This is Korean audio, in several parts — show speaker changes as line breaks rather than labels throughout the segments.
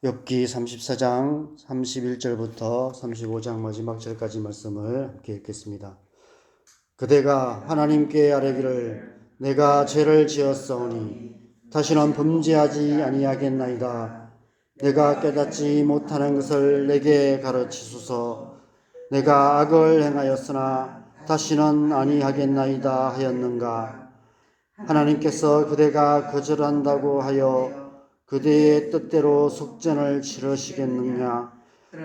욥기 34장 31절부터 35장 마지막 절까지 말씀을 함께 읽겠습니다. 그대가 하나님께 아뢰기를 내가 죄를 지었사오니 다시는 범죄하지 아니하겠나이다. 내가 깨닫지 못하는 것을 내게 가르치소서. 내가 악을 행하였으나 다시는 아니하겠나이다 하였는가. 하나님께서 그대가 거절한다고 하여 그대의 뜻대로 속전을 치르시겠느냐?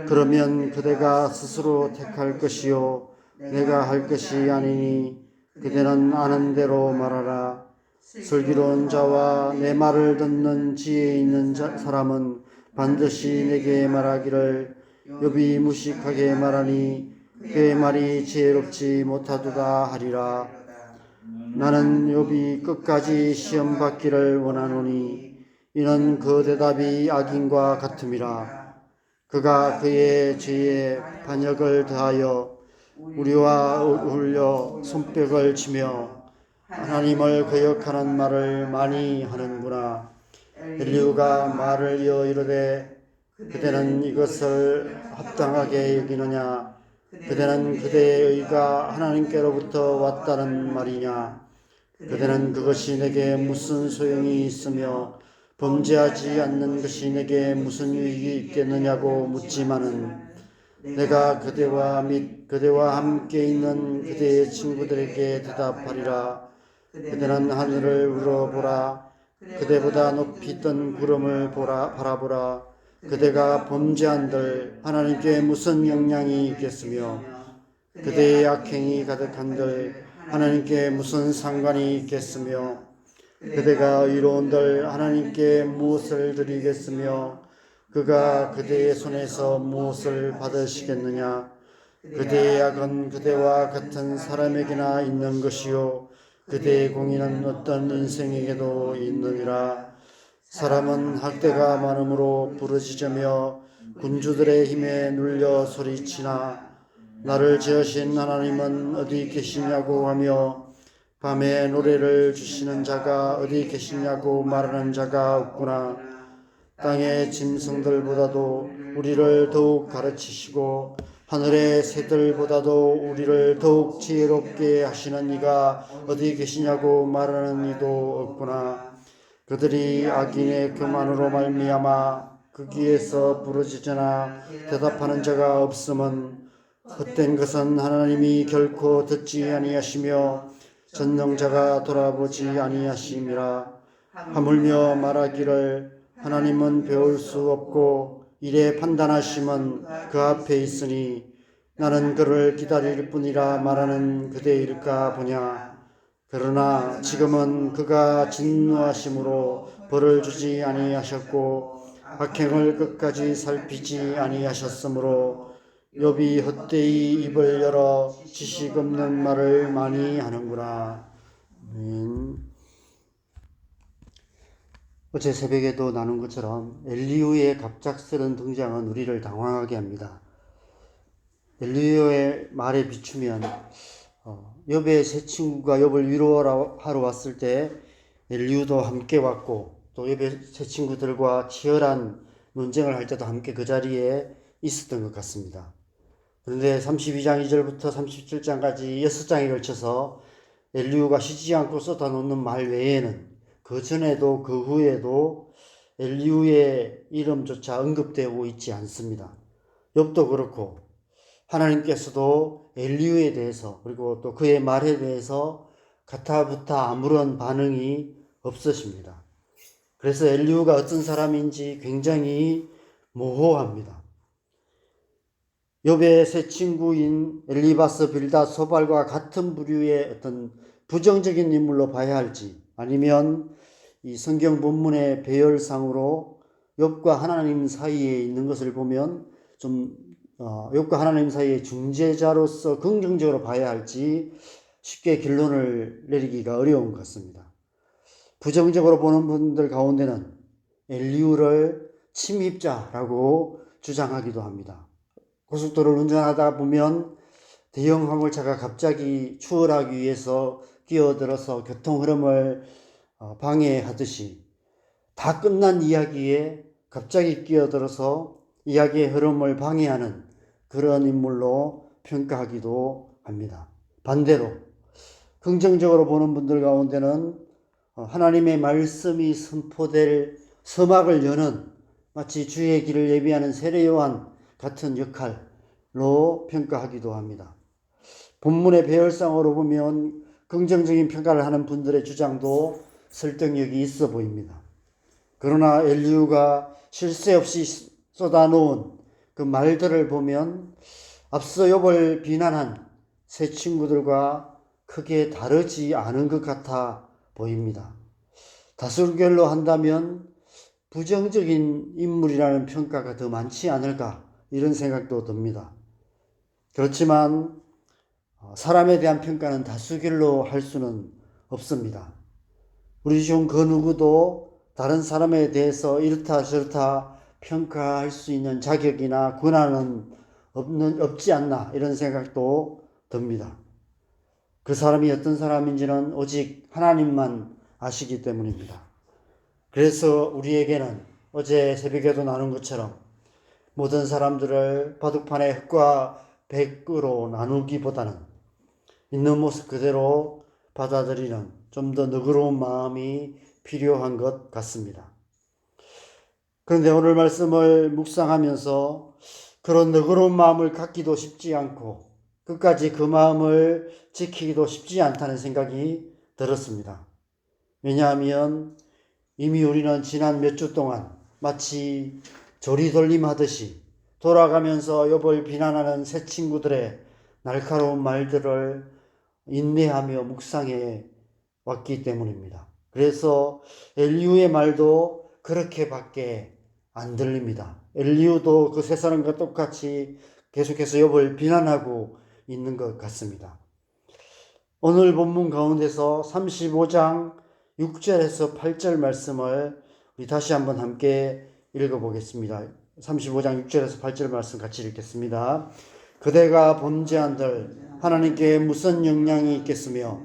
그러면 그대가 스스로 택할 것이요 내가 할 것이 아니니 그대는 아는 대로 말하라. 슬기로운 자와 내 말을 듣는 지혜 있는 사람은 반드시 내게 말하기를 욥이 무식하게 말하니 그의 말이 지혜롭지 못하도다 하리라. 나는 욥이 끝까지 시험 받기를 원하노니 이는 그 대답이 악인과 같음이라. 그가 그의 죄에 반역을 더하여 우리와 어울려 손뼉을 치며 하나님을 거역하는 말을 많이 하는구나. 엘리후가 말을 이어 이르되 그대는 이것을 합당하게 여기느냐? 그대는 그대의 의가 하나님께로부터 왔다는 말이냐? 그대는 그것이 내게 무슨 소용이 있으며 범죄하지 않는 것이 내게 무슨 유익이 있겠느냐고 묻지만은 내가 그대와 및 그대와 함께 있는 그대의 친구들에게 대답하리라. 그대는 하늘을 우러보라. 그대보다 높이 뜬 구름을 바라보라. 그대가 범죄한들 하나님께 무슨 영향이 있겠으며 그대의 악행이 가득한들 하나님께 무슨 상관이 있겠으며 그대가 의로운들 하나님께 무엇을 드리겠으며 그가 그대의 손에서 무엇을 받으시겠느냐? 그대의 악은 그대와 같은 사람에게나 있는 것이요 그대의 공의는 어떤 인생에게도 있느니라. 사람은 학대가 많음으로 부르짖으며 군주들의 힘에 눌려 소리치나 나를 지으신 하나님은 어디 계시냐고 하며 밤에 노래를 주시는 자가 어디 계시냐고 말하는 자가 없구나. 땅의 짐승들보다도 우리를 더욱 가르치시고 하늘의 새들보다도 우리를 더욱 지혜롭게 하시는 이가 어디 계시냐고 말하는 이도 없구나. 그들이 악인의 교만으로 말미암아 그 귀에서 부르짖으나 대답하는 자가 없음은 헛된 것은 하나님이 결코 듣지 아니하시며 전능자가 돌아보지 아니하심이라. 하물며 말하기를 하나님은 배울 수 없고 이래 판단하심은 그 앞에 있으니 나는 그를 기다릴 뿐이라 말하는 그대일까 보냐. 그러나 지금은 그가 진노하심으로 벌을 주지 아니하셨고 악행을 끝까지 살피지 아니하셨으므로 욥이 헛되이 입을 열어 지식 없는 말을 많이 하는구나. 어제 새벽에도 나눈 것처럼 엘리후의 갑작스런 등장은 우리를 당황하게 합니다. 엘리후의 말에 비추면 욥의 세 친구가 욥을 위로하러 왔을 때 엘리후도 함께 왔고 또 욥의 세 친구들과 치열한 논쟁을 할 때도 함께 그 자리에 있었던 것 같습니다. 그런데 32장 2절부터 37장까지 6장에 걸쳐서 엘리후가 쉬지 않고 쏟아놓는 말 외에는 그 전에도 그 후에도 엘리후의 이름조차 언급되고 있지 않습니다. 욥도 그렇고 하나님께서도 엘리후에 대해서 그리고 또 그의 말에 대해서 가타부타 아무런 반응이 없으십니다. 그래서 엘리후가 어떤 사람인지 굉장히 모호합니다. 욥의 세 친구인 엘리바스, 빌닷, 소발과 같은 부류의 어떤 부정적인 인물로 봐야 할지 아니면 이 성경 본문의 배열상으로 욥과 하나님 사이에 있는 것을 보면 좀 욥과 하나님 사이의 중재자로서 긍정적으로 봐야 할지 쉽게 결론을 내리기가 어려운 것 같습니다. 부정적으로 보는 분들 가운데는 엘리후를 침입자라고 주장하기도 합니다. 고속도로를 운전하다 보면 대형 화물차가 갑자기 추월하기 위해서 끼어들어서 교통 흐름을 방해하듯이 다 끝난 이야기에 갑자기 끼어들어서 이야기의 흐름을 방해하는 그런 인물로 평가하기도 합니다. 반대로 긍정적으로 보는 분들 가운데는 하나님의 말씀이 선포될 서막을 여는 마치 주의 길을 예비하는 세례 요한 같은 역할로 평가하기도 합니다. 본문의 배열상으로 보면 긍정적인 평가를 하는 분들의 주장도 설득력이 있어 보입니다. 그러나 엘리후가 쉴 새 없이 쏟아놓은 그 말들을 보면 앞서 욥을 비난한 세 친구들과 크게 다르지 않은 것 같아 보입니다. 다수결로 한다면 부정적인 인물이라는 평가가 더 많지 않을까 이런 생각도 듭니다. 그렇지만 사람에 대한 평가는 다수결로 할 수는 없습니다. 우리 중 그 누구도 다른 사람에 대해서 이렇다 저렇다 평가할 수 있는 자격이나 권한은 없지 않나 이런 생각도 듭니다. 그 사람이 어떤 사람인지는 오직 하나님만 아시기 때문입니다. 그래서 우리에게는 어제 새벽에도 나눈 것처럼 모든 사람들을 바둑판의 흑과 백으로 나누기보다는 있는 모습 그대로 받아들이는 좀 더 너그러운 마음이 필요한 것 같습니다. 그런데 오늘 말씀을 묵상하면서 그런 너그러운 마음을 갖기도 쉽지 않고 끝까지 그 마음을 지키기도 쉽지 않다는 생각이 들었습니다. 왜냐하면 이미 우리는 지난 몇 주 동안 마치 조리돌림하듯이 돌아가면서 욥을 비난하는 새 친구들의 날카로운 말들을 인내하며 묵상해 왔기 때문입니다. 그래서 엘리후의 말도 그렇게밖에 안 들립니다. 엘리후도 그 세 사람과 똑같이 계속해서 욥을 비난하고 있는 것 같습니다. 오늘 본문 가운데서 35장 6절에서 8절 말씀을 우리 다시 한번 함께 읽어보겠습니다. 35장 6절에서 8절 말씀 같이 읽겠습니다. 그대가 범죄한들 하나님께 무슨 영향이 있겠으며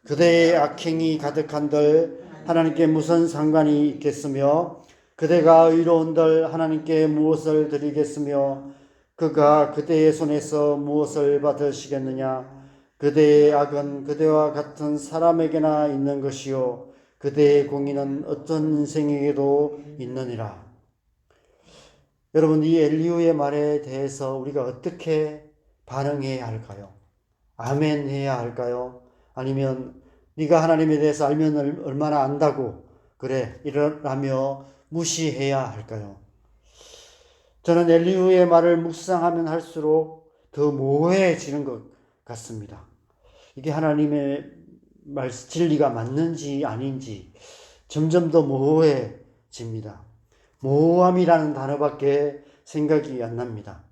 그대의 악행이 가득한들 하나님께 무슨 상관이 있겠으며 그대가 의로운들 하나님께 무엇을 드리겠으며 그가 그대의 손에서 무엇을 받으시겠느냐. 그대의 악은 그대와 같은 사람에게나 있는 것이요 그대의 공의는 어떤 인생에게도 있느니라. 여러분, 이 엘리후의 말에 대해서 우리가 어떻게 반응해야 할까요? 아멘 해야 할까요? 아니면 네가 하나님에 대해서 알면 얼마나 안다고 그래 이러라며 무시해야 할까요? 저는 엘리후의 말을 묵상하면 할수록 더 모호해지는 것 같습니다. 이게 하나님의 진리가 맞는지 아닌지 점점 더 모호해집니다. 모호함이라는 단어밖에 생각이 안 납니다.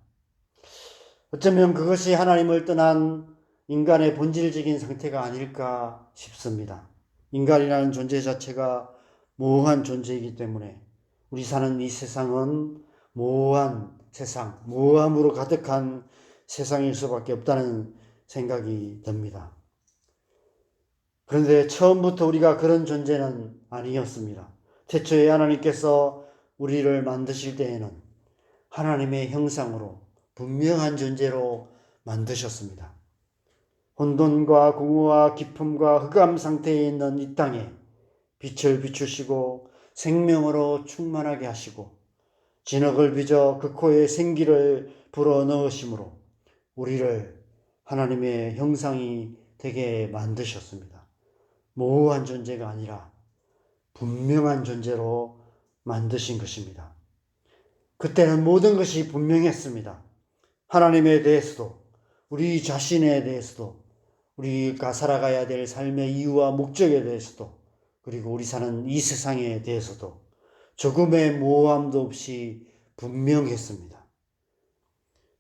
어쩌면 그것이 하나님을 떠난 인간의 본질적인 상태가 아닐까 싶습니다. 인간이라는 존재 자체가 모호한 존재이기 때문에 우리 사는 이 세상은 모호한 세상, 모호함으로 가득한 세상일 수밖에 없다는 생각이 듭니다. 그런데 처음부터 우리가 그런 존재는 아니었습니다. 태초에 하나님께서 우리를 만드실 때에는 하나님의 형상으로 분명한 존재로 만드셨습니다. 혼돈과 공허와 기품과 흑암 상태에 있는 이 땅에 빛을 비추시고 생명으로 충만하게 하시고 진흙을 빚어 그 코에 생기를 불어넣으심으로 우리를 하나님의 형상이 되게 만드셨습니다. 모호한 존재가 아니라 분명한 존재로 만드신 것입니다. 그때는 모든 것이 분명했습니다. 하나님에 대해서도 우리 자신에 대해서도 우리가 살아가야 될 삶의 이유와 목적에 대해서도 그리고 우리 사는 이 세상에 대해서도 조금의 모호함도 없이 분명했습니다.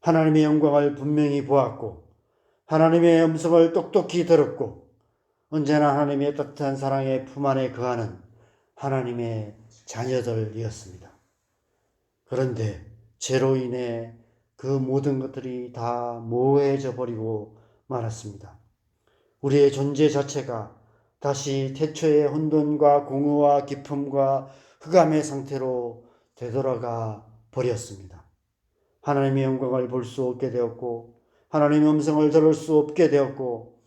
하나님의 영광을 분명히 보았고 하나님의 음성을 똑똑히 들었고 언제나 하나님의 따뜻한 사랑의 품 안에 거하는 하나님의 자녀들이었습니다. 그런데 죄로 인해 그 모든 것들이 다 모호해져 버리고 말았습니다. 우리의 존재 자체가 다시 태초의 혼돈과 공허와 기품과 흑암의 상태로 되돌아가 버렸습니다. 하나님의 영광을 볼 수 없게 되었고 하나님의 음성을 들을 수 없게 되었고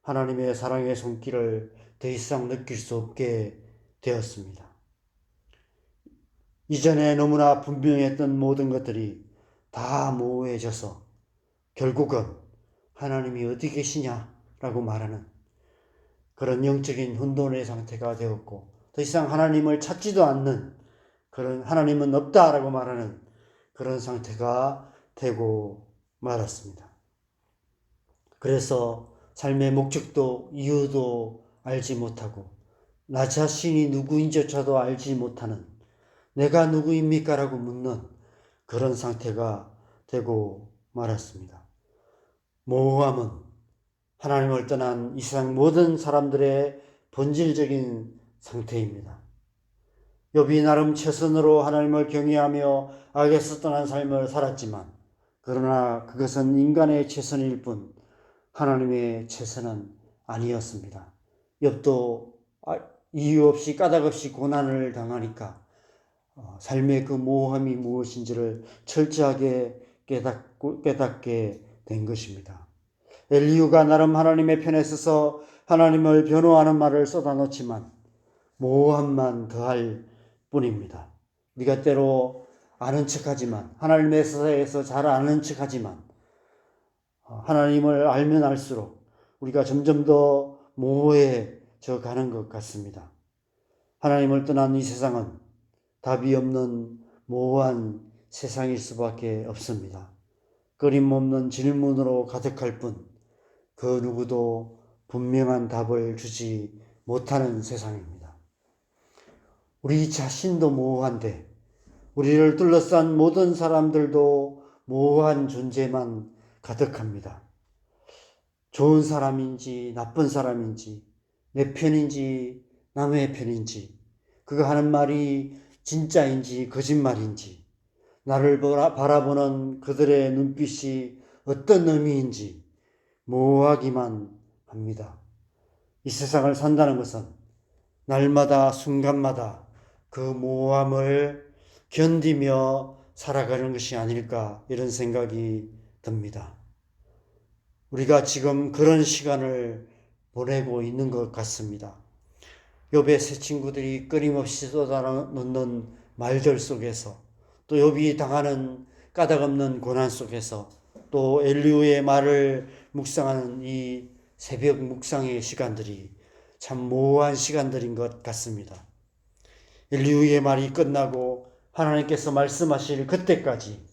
하나님의 사랑의 손길을 더 이상 느낄 수 없게 되었습니다. 이전에 너무나 분명했던 모든 것들이 다 모호해져서 결국은 하나님이 어디 계시냐라고 말하는 그런 영적인 혼돈의 상태가 되었고 더 이상 하나님을 찾지도 않는 그런 하나님은 없다라고 말하는 그런 상태가 되고 말았습니다. 그래서 삶의 목적도 이유도 알지 못하고 나 자신이 누구인지조차도 알지 못하는 내가 누구입니까? 라고 묻는 그런 상태가 되고 말았습니다. 모호함은 하나님을 떠난 이 세상 모든 사람들의 본질적인 상태입니다. 욥이 나름 최선으로 하나님을 경외하며 악에서 떠난 삶을 살았지만 그러나 그것은 인간의 최선일 뿐 하나님의 최선은 아니었습니다. 욥도 이유 없이 까닭 없이 고난을 당하니까 삶의 그 모호함이 무엇인지를 철저하게 깨닫게 된 것입니다. 엘리후가 나름 하나님의 편에 서서 하나님을 변호하는 말을 쏟아놓지만 모호함만 더할 뿐입니다. 우리가 때로 아는 척하지만 하나님에 대해서 잘 아는 척하지만 하나님을 알면 알수록 우리가 점점 더 모호해져 가는 것 같습니다. 하나님을 떠난 이 세상은 답이 없는 모호한 세상일 수밖에 없습니다. 끊임없는 질문으로 가득할 뿐 그 누구도 분명한 답을 주지 못하는 세상입니다. 우리 자신도 모호한데 우리를 둘러싼 모든 사람들도 모호한 존재만 가득합니다. 좋은 사람인지 나쁜 사람인지 내 편인지 남의 편인지 그가 하는 말이 진짜인지 거짓말인지 나를 바라보는 그들의 눈빛이 어떤 의미인지 모호하기만 합니다. 이 세상을 산다는 것은 날마다 순간마다 그 모호함을 견디며 살아가는 것이 아닐까 이런 생각이 듭니다. 우리가 지금 그런 시간을 보내고 있는 것 같습니다. 욥의 세 친구들이 끊임없이 쏟아놓는 말들 속에서 또 욥이 당하는 까닭없는 고난 속에서 또 엘리후의 말을 묵상하는 이 새벽 묵상의 시간들이 참 모호한 시간들인 것 같습니다. 엘리후의 말이 끝나고 하나님께서 말씀하실 그때까지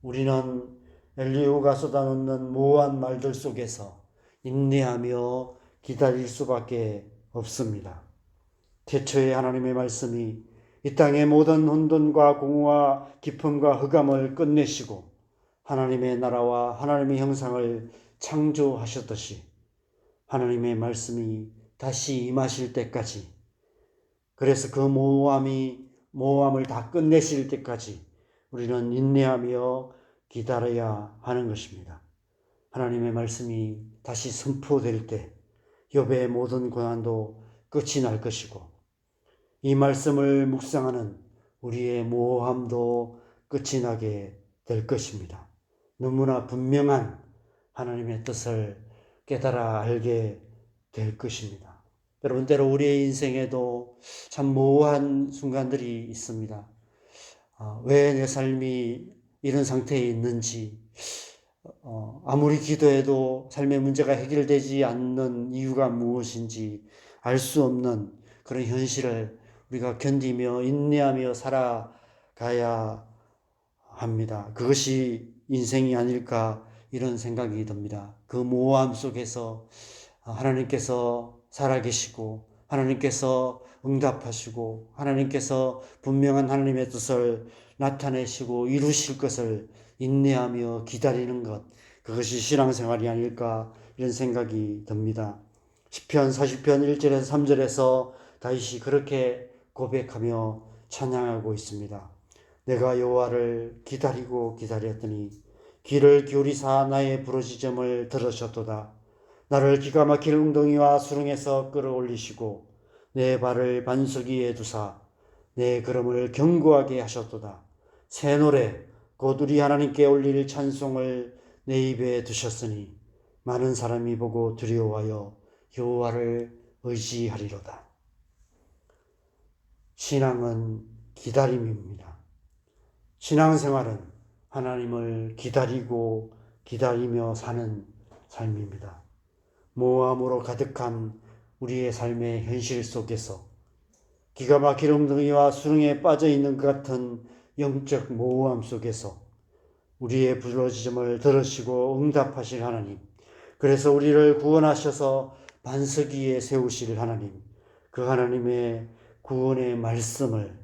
우리는 엘리후가 쏟아놓는 모호한 말들 속에서 인내하며 기다릴 수밖에 없습니다. 태초에 하나님의 말씀이 이 땅의 모든 혼돈과 공허와 기쁨과 흑암을 끝내시고 하나님의 나라와 하나님의 형상을 창조하셨듯이 하나님의 말씀이 다시 임하실 때까지 그래서 그 모호함을 다 끝내실 때까지 우리는 인내하며 기다려야 하는 것입니다. 하나님의 말씀이 다시 선포될 때 욥의 모든 고난도 끝이 날 것이고 이 말씀을 묵상하는 우리의 모호함도 끝이 나게 될 것입니다. 너무나 분명한 하나님의 뜻을 깨달아 알게 될 것입니다. 여러분 때로 우리의 인생에도 참 모호한 순간들이 있습니다. 왜 내 삶이 이런 상태에 있는지 아무리 기도해도 삶의 문제가 해결되지 않는 이유가 무엇인지 알 수 없는 그런 현실을 우리가 견디며 인내하며 살아가야 합니다. 그것이 인생이 아닐까 이런 생각이 듭니다. 그 모호함 속에서 하나님께서 살아계시고 하나님께서 응답하시고 하나님께서 분명한 하나님의 뜻을 나타내시고 이루실 것을 인내하며 기다리는 것 그것이 신앙생활이 아닐까 이런 생각이 듭니다. 시편 40편 1절에서 3절에서 다윗이 그렇게 고백하며 찬양하고 있습니다. 내가 여호와를 기다리고 기다렸더니 귀를 기울이사 나의 부르짖음을 들으셨도다. 나를 기가 막힐 웅덩이와 수렁에서 끌어올리시고 내 발을 반석 위에 두사 내 걸음을 견고하게 하셨도다. 새 노래 곧 우리 하나님께 올릴 찬송을 내 입에 두셨으니 많은 사람이 보고 두려워하여 여호와를 의지하리로다. 신앙은 기다림입니다. 신앙생활은 하나님을 기다리고 기다리며 사는 삶입니다. 모함으로 가득한 우리의 삶의 현실 속에서 기가 막힌 엉덩이와 수렁에 빠져 있는 것 같은 영적 모호함 속에서 우리의 부르짖음을 들으시고 응답하실 하나님, 그래서 우리를 구원하셔서 반석 위에 세우실 하나님, 그 하나님의 구원의 말씀을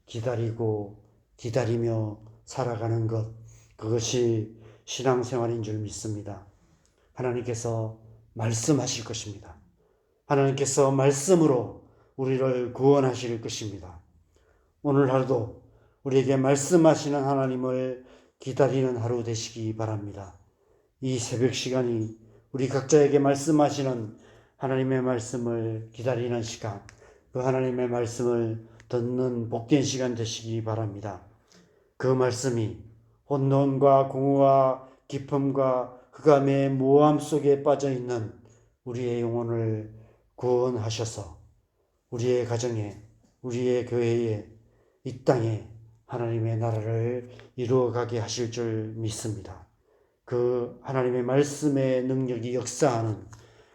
기다리고 기다리며 살아가는 것, 그것이 신앙생활인 줄 믿습니다. 하나님께서 말씀하실 것입니다. 하나님께서 말씀으로 우리를 구원하실 것입니다. 오늘 하루도 우리에게 말씀하시는 하나님을 기다리는 하루 되시기 바랍니다. 이 새벽 시간이 우리 각자에게 말씀하시는 하나님의 말씀을 기다리는 시간, 그 하나님의 말씀을 듣는 복된 시간 되시기 바랍니다. 그 말씀이 혼돈과 공허와 기쁨과 흑암의 모함 속에 빠져있는 우리의 영혼을 구원하셔서 우리의 가정에, 우리의 교회에, 이 땅에 하나님의 나라를 이루어가게 하실 줄 믿습니다. 그 하나님의 말씀의 능력이 역사하는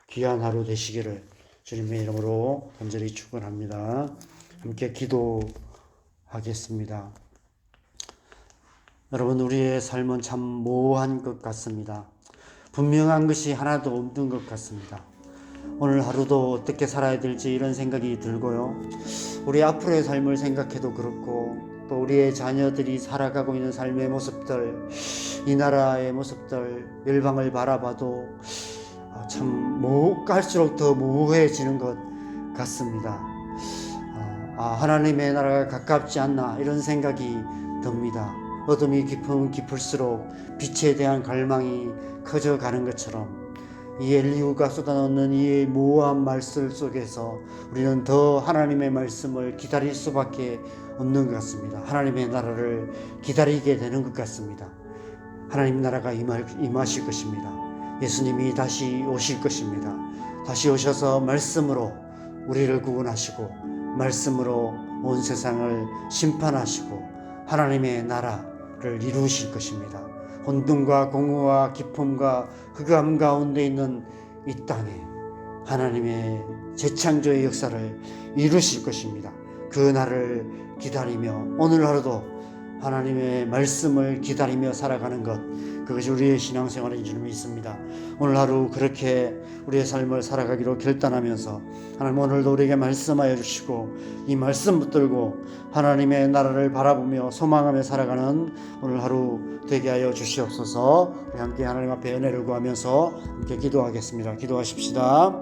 귀한 하루 되시기를 주님의 이름으로 간절히 축원합니다. 함께 기도하겠습니다. 여러분, 우리의 삶은 참 모호한 것 같습니다. 분명한 것이 하나도 없는 것 같습니다. 오늘 하루도 어떻게 살아야 될지 이런 생각이 들고요. 우리 앞으로의 삶을 생각해도 그렇고, 또 우리의 자녀들이 살아가고 있는 삶의 모습들, 이 나라의 모습들, 열방을 바라봐도 참 갈수록 더 모호해지는 것 같습니다. 하나님의 나라가 가깝지 않나 이런 생각이 듭니다. 어둠이 깊으면 깊을수록 빛에 대한 갈망이 커져가는 것처럼 이 엘리후가 쏟아놓는 이 모호한 말씀 속에서 우리는 더 하나님의 말씀을 기다릴 수밖에 없는 것 같습니다. 하나님의 나라를 기다리게 되는 것 같습니다. 하나님 나라가 임하실 것입니다. 예수님이 다시 오실 것입니다. 다시 오셔서 말씀으로 우리를 구원하시고 말씀으로 온 세상을 심판하시고 하나님의 나라를 이루실 것입니다. 혼돈과 공허와 기쁨과 흑암 가운데 있는 이 땅에 하나님의 재창조의 역사를 이루실 것입니다. 그 날을 기다리며 오늘 하루도 하나님의 말씀을 기다리며 살아가는 것, 그것이 우리의 신앙생활인 줄 믿습니다. 오늘 하루 그렇게 우리의 삶을 살아가기로 결단하면서 하나님 오늘도 우리에게 말씀하여 주시고 이 말씀 붙들고 하나님의 나라를 바라보며 소망하며 살아가는 오늘 하루 되게 하여 주시옵소서. 우리 함께 하나님 앞에 은혜를 구하면서 함께 기도하겠습니다. 기도하십시다.